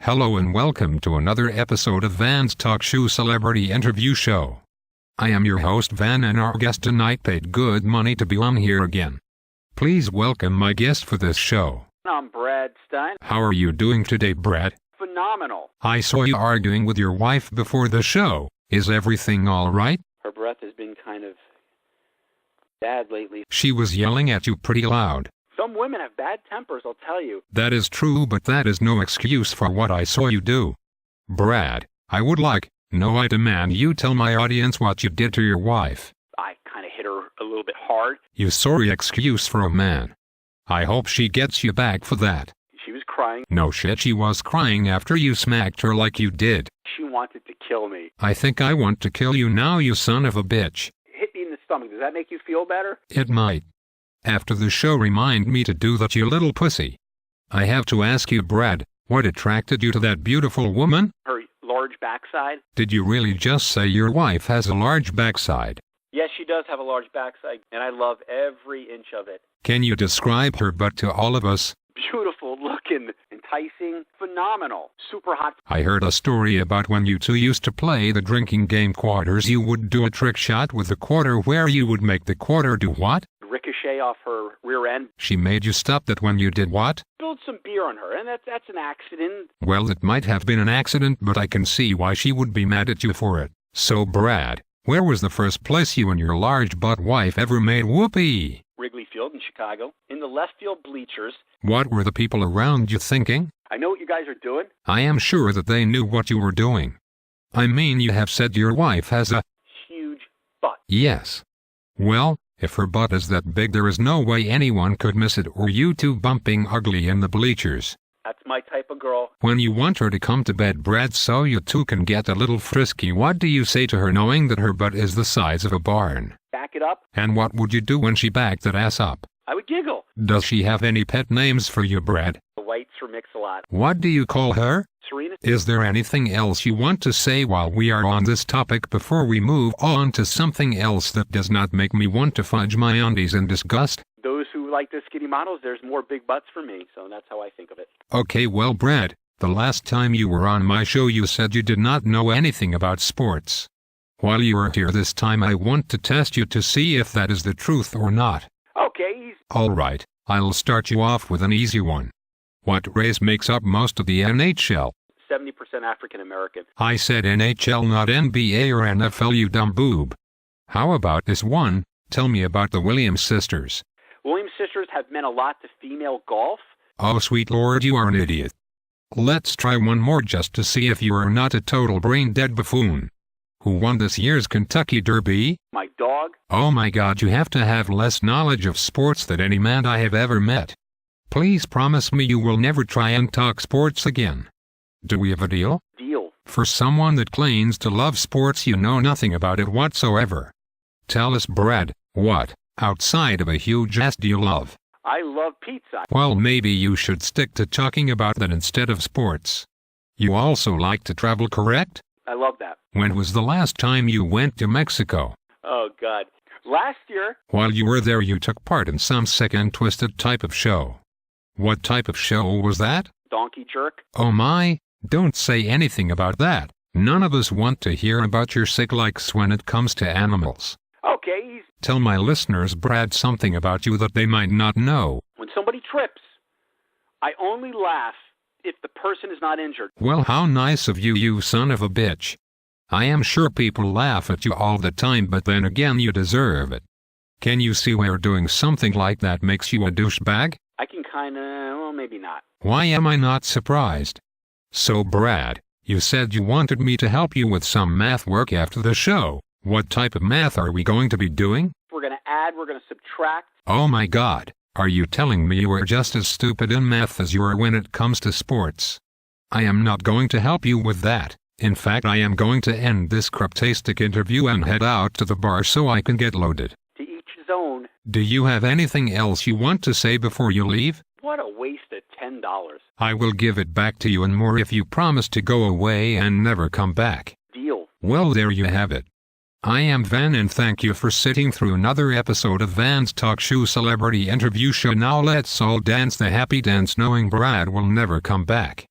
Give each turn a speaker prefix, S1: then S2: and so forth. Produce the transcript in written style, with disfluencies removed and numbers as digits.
S1: Hello and welcome to another episode of Van's Talk Show Celebrity Interview Show. I am your host Van, and our guest tonight paid good money to be on here again. Please welcome my guest for this show.
S2: I'm Brad Stein.
S1: How are you doing today, Brad?
S2: Phenomenal.
S1: I saw you arguing with your wife before the show. Is everything all right?
S2: Her breath has been kind of bad lately.
S1: She was yelling at you pretty loud.
S2: Some women have bad tempers, I'll tell you.
S1: That is true, but that is no excuse for what I saw you do. Brad, I demand you tell my audience what you did to your wife.
S2: I kind of hit her a little bit hard.
S1: You sorry excuse for a man. I hope she gets you back for that.
S2: She was crying.
S1: No shit, she was crying after you smacked her like you did.
S2: She wanted to kill me.
S1: I think I want to kill you now, you son of a bitch.
S2: Hit me in the stomach. Does that make you feel better?
S1: It might. After the show, remind me to do that, you little pussy. I have to ask you, Brad, what attracted you to that beautiful woman?
S2: Her large backside.
S1: Did you really just say your wife has a large backside?
S2: Yes, she does have a large backside, and I love every inch of it.
S1: Can you describe her butt to all of us?
S2: Beautiful looking, enticing, phenomenal, super hot.
S1: I heard a story about when you two used to play the drinking game quarters. You would do a trick shot with the quarter where you would make the quarter do what?
S2: Ricochet off her rear end.
S1: She made you stop that when you did what?
S2: Spilled some beer on her, and that's an accident.
S1: Well, it might have been an accident, but I can see why she would be mad at you for it. So, Brad, where was the first place you and your large butt wife ever made whoopee?
S2: Wrigley Field in Chicago, in the left field bleachers.
S1: What were the people around you thinking?
S2: I know what you guys are doing.
S1: I am sure that they knew what you were doing. I mean, you have said your wife has a
S2: huge butt.
S1: Yes. Well, if her butt is that big, there is no way anyone could miss it, or you two bumping ugly in the bleachers.
S2: That's my type of girl.
S1: When you want her to come to bed, Brad, so you two can get a little frisky, what do you say to her knowing that her butt is the size of a barn?
S2: Back it up.
S1: And what would you do when she backed that ass up?
S2: I would giggle.
S1: Does she have any pet names for you, Brad?
S2: The whites for Mix-a-Lot.
S1: What do you call her?
S2: Serena.
S1: Is there anything else you want to say while we are on this topic before we move on to something else that does not make me want to fudge my undies in disgust?
S2: Those who like the skinny models, there's more big butts for me, so that's how I think of it.
S1: Okay, well, Brad, the last time you were on my show you said you did not know anything about sports. While you are here this time, I want to test you to see if that is the truth or not.
S2: Okay.
S1: Alright, I'll start you off with an easy one. What race makes up most of the NHL?
S2: 70% African American.
S1: I said NHL, not NBA or NFL, you dumb boob. How about this one? Tell me about the Williams sisters.
S2: Williams sisters have meant a lot to female golf.
S1: Oh, sweet Lord, you are an idiot. Let's try one more just to see if you are not a total brain-dead buffoon. Who won this year's Kentucky Derby?
S2: My dog.
S1: Oh my God, you have to have less knowledge of sports than any man I have ever met. Please promise me you will never try and talk sports again. Do we have a deal?
S2: Deal.
S1: For someone that claims to love sports, you know nothing about it whatsoever. Tell us, Brad, what, outside of a huge ass, do you love?
S2: I love pizza.
S1: Well, maybe you should stick to talking about that instead of sports. You also like to travel, correct?
S2: I love that.
S1: When was the last time you went to Mexico?
S2: Oh, God. Last year.
S1: While you were there, you took part in some sick and twisted type of show. What type of show was that?
S2: Donkey jerk.
S1: Oh my, don't say anything about that. None of us want to hear about your sick likes when it comes to animals.
S2: Okay.
S1: Tell my listeners, Brad, something about you that they might not know.
S2: When somebody trips, I only laugh if the person is not injured.
S1: Well, how nice of you, you son of a bitch. I am sure people laugh at you all the time, but then again, you deserve it. Can you see where doing something like that makes you a douchebag?
S2: I can well, maybe not.
S1: Why am I not surprised? So, Brad, you said you wanted me to help you with some math work after the show. What type of math are we going to be doing?
S2: We're going to add, we're going to subtract.
S1: Oh my God, are you telling me you are just as stupid in math as you are when it comes to sports? I am not going to help you with that. In fact, I am going to end this craptastic interview and head out to the bar so I can get loaded.
S2: To each his own.
S1: Do you have anything else you want to say before you leave?
S2: What a waste of $10.
S1: I will give it back to you and more if you promise to go away and never come back.
S2: Deal.
S1: Well, there you have it. I am Van, and thank you for sitting through another episode of Van's Talk Show Celebrity Interview Show. Now let's all dance the happy dance knowing Brad will never come back.